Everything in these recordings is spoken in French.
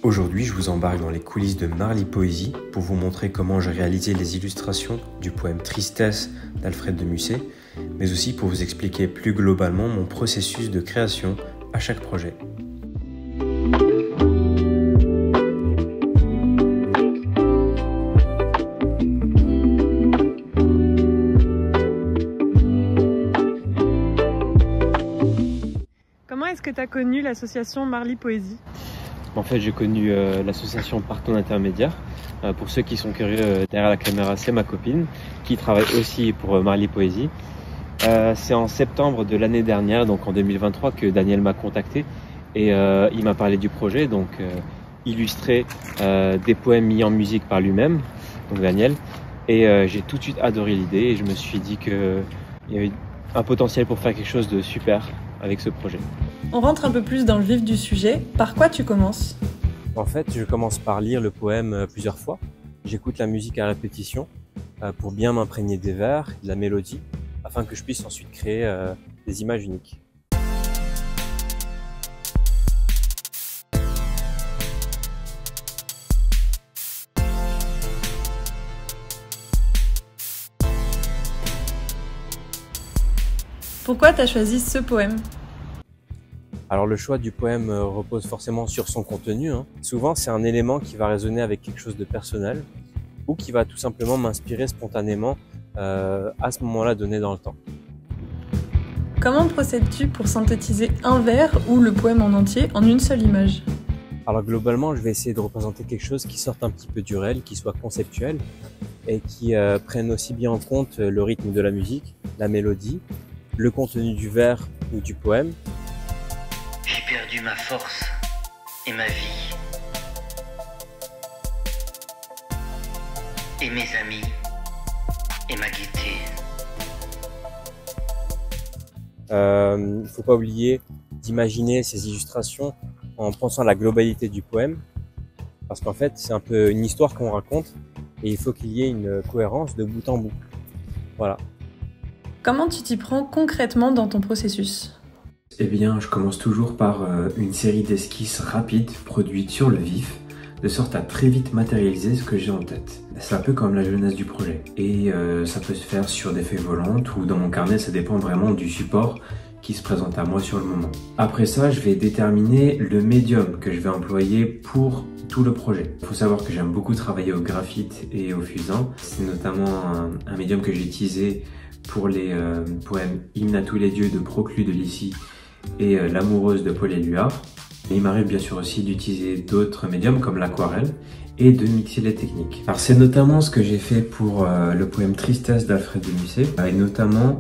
Aujourd'hui, je vous embarque dans les coulisses de Marly Poésie pour vous montrer comment j'ai réalisé les illustrations du poème Tristesse d'Alfred de Musset, mais aussi pour vous expliquer plus globalement mon processus de création à chaque projet. Comment est-ce que tu as connu l'association Marly Poésie ? En fait, j'ai connu l'association par ton intermédiaire. Pour ceux qui sont curieux, derrière la caméra, c'est ma copine qui travaille aussi pour Marly Poésie. C'est en septembre de l'année dernière, donc en 2023, que Daniel m'a contacté et il m'a parlé du projet, donc illustrer des poèmes mis en musique par lui-même, donc Daniel. Et j'ai tout de suite adoré l'idée et je me suis dit qu'il y avait un potentiel pour faire quelque chose de super avec ce projet. On rentre un peu plus dans le vif du sujet. Par quoi tu commences ? En fait, je commence par lire le poème plusieurs fois. J'écoute la musique à répétition pour bien m'imprégner des vers, de la mélodie, afin que je puisse ensuite créer des images uniques. Pourquoi tu as choisi ce poème ? Alors le choix du poème repose forcément sur son contenu. Souvent c'est un élément qui va résonner avec quelque chose de personnel ou qui va tout simplement m'inspirer spontanément à ce moment-là donné dans le temps. Comment procèdes-tu pour synthétiser un vers ou le poème en entier en une seule image ? Alors globalement je vais essayer de représenter quelque chose qui sorte un petit peu du réel, qui soit conceptuel et qui prenne aussi bien en compte le rythme de la musique, la mélodie, le contenu du vers ou du poème. J'ai perdu ma force et ma vie. Et mes amis et ma gaieté. Faut pas oublier d'imaginer ces illustrations en pensant à la globalité du poème. Parce qu'en fait, c'est un peu une histoire qu'on raconte et il faut qu'il y ait une cohérence de bout en bout. Voilà. Comment tu t'y prends concrètement dans ton processus ? Eh bien, je commence toujours par une série d'esquisses rapides produites sur le vif, de sorte à très vite matérialiser ce que j'ai en tête. C'est un peu comme la jeunesse du projet. Et ça peut se faire sur des feuilles volantes ou dans mon carnet, ça dépend vraiment du support qui se présente à moi sur le moment. Après ça, je vais déterminer le médium que je vais employer pour tout le projet. Il faut savoir que j'aime beaucoup travailler au graphite et au fusain. C'est notamment un médium que j'ai utilisé pour les poèmes Hymne à tous les dieux de Proclus de Lycie et L'amoureuse de Paul Éluard. Il m'arrive bien sûr aussi d'utiliser d'autres médiums comme l'aquarelle et de mixer les techniques. Alors c'est notamment ce que j'ai fait pour le poème Tristesse d'Alfred de Musset et notamment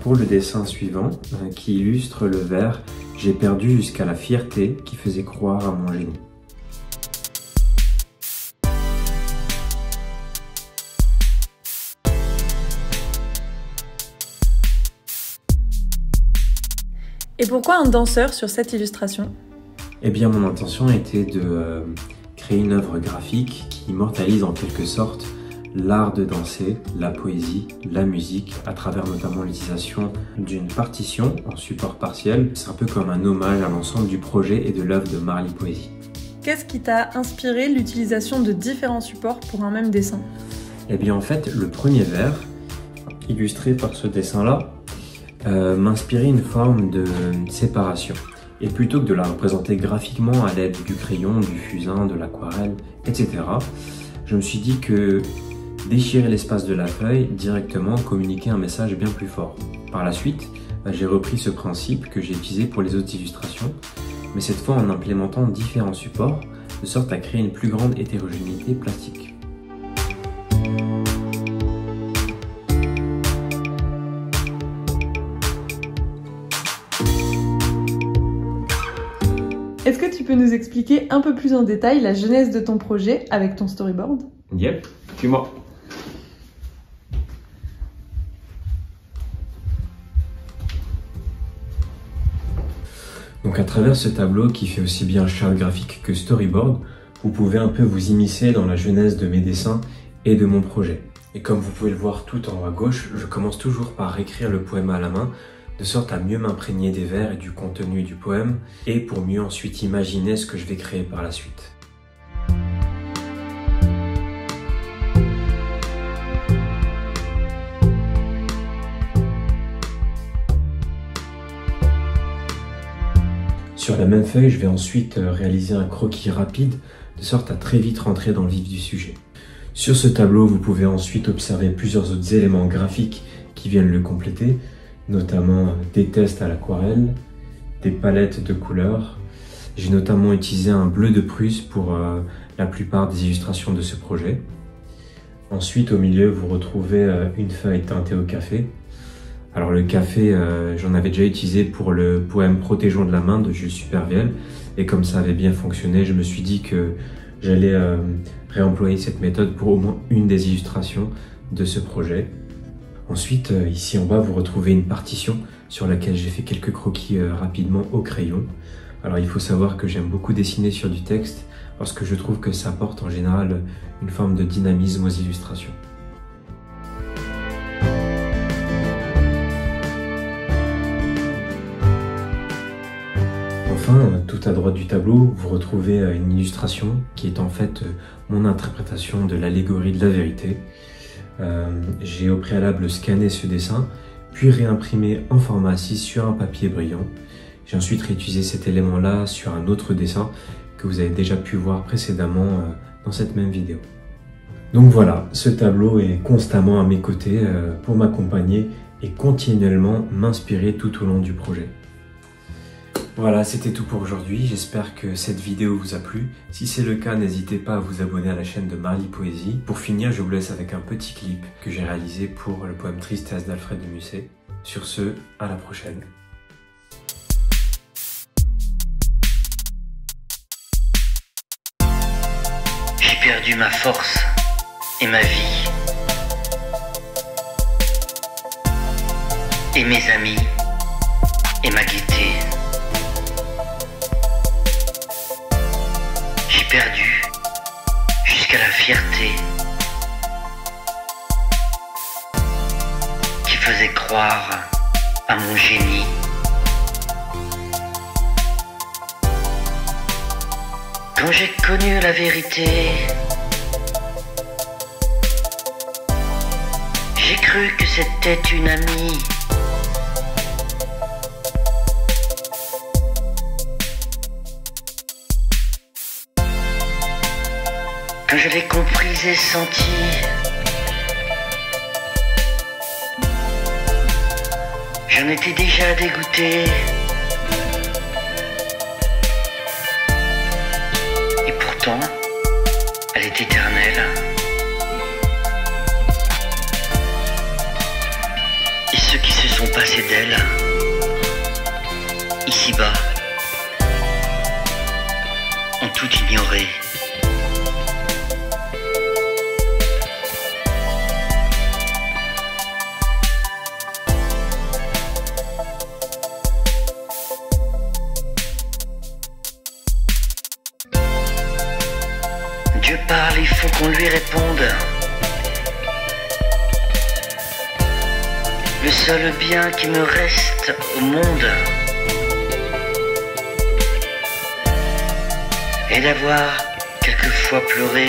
pour le dessin suivant qui illustre le vers « J'ai perdu jusqu'à la fierté qui faisait croire à mon génie ». Et pourquoi un danseur sur cette illustration ? Eh bien, mon intention était de créer une œuvre graphique qui immortalise en quelque sorte l'art de danser, la poésie, la musique, à travers notamment l'utilisation d'une partition en support partiel. C'est un peu comme un hommage à l'ensemble du projet et de l'œuvre de Marly Poésie. Qu'est-ce qui t'a inspiré l'utilisation de différents supports pour un même dessin ? Eh bien, en fait, le premier vers, illustré par ce dessin-là, m'inspirait une forme de séparation. Et plutôt que de la représenter graphiquement à l'aide du crayon, du fusain, de l'aquarelle, etc., je me suis dit que déchirer l'espace de la feuille directement communiquait un message bien plus fort. Par la suite, j'ai repris ce principe que j'ai utilisé pour les autres illustrations, mais cette fois en implémentant différents supports, de sorte à créer une plus grande hétérogénéité plastique. Est-ce que tu peux nous expliquer un peu plus en détail la genèse de ton projet avec ton storyboard ? Yep, suis-moi. Donc à travers ce tableau qui fait aussi bien charte graphique que storyboard, vous pouvez un peu vous immiscer dans la genèse de mes dessins et de mon projet. Et comme vous pouvez le voir tout en haut à gauche, je commence toujours par écrire le poème à la main, de sorte à mieux m'imprégner des vers et du contenu du poème, et pour mieux ensuite imaginer ce que je vais créer par la suite. Sur la même feuille, je vais ensuite réaliser un croquis rapide, de sorte à très vite rentrer dans le vif du sujet. Sur ce tableau, vous pouvez ensuite observer plusieurs autres éléments graphiques qui viennent le compléter, notamment des tests à l'aquarelle, des palettes de couleurs. J'ai notamment utilisé un bleu de Prusse pour la plupart des illustrations de ce projet. Ensuite, au milieu, vous retrouvez une feuille teintée au café. Alors le café, j'en avais déjà utilisé pour le poème Protégeons de la main de Jules Supervielle, et comme ça avait bien fonctionné, je me suis dit que j'allais réemployer cette méthode pour au moins une des illustrations de ce projet. Ensuite, ici en bas, vous retrouvez une partition sur laquelle j'ai fait quelques croquis rapidement au crayon. Alors il faut savoir que j'aime beaucoup dessiner sur du texte parce que je trouve que ça apporte en général une forme de dynamisme aux illustrations. Enfin, tout à droite du tableau, vous retrouvez une illustration qui est en fait mon interprétation de l'allégorie de la vérité. J'ai au préalable scanné ce dessin, puis réimprimé en format A6 sur un papier brillant. J'ai ensuite réutilisé cet élément-là sur un autre dessin que vous avez déjà pu voir précédemment dans cette même vidéo. Donc voilà, ce tableau est constamment à mes côtés pour m'accompagner et continuellement m'inspirer tout au long du projet. Voilà, c'était tout pour aujourd'hui. J'espère que cette vidéo vous a plu. Si c'est le cas, n'hésitez pas à vous abonner à la chaîne de Marly Poésie. Pour finir, je vous laisse avec un petit clip que j'ai réalisé pour le poème Tristesse d'Alfred de Musset. Sur ce, à la prochaine. J'ai perdu ma force et ma vie. Et mes amis et ma gaieté. J'ai perdu jusqu'à la fierté qui faisait croire à mon génie. Quand j'ai connu la vérité, j'ai cru que c'était une amie. Quand je l'ai comprise et sentie, j'en étais déjà dégoûté. Et pourtant, elle est éternelle. Et ceux qui se sont passés d'elle, ici-bas, ont tout ignoré. Dieu parle, il faut qu'on lui réponde. Le seul bien qui me reste au monde est d'avoir quelquefois pleuré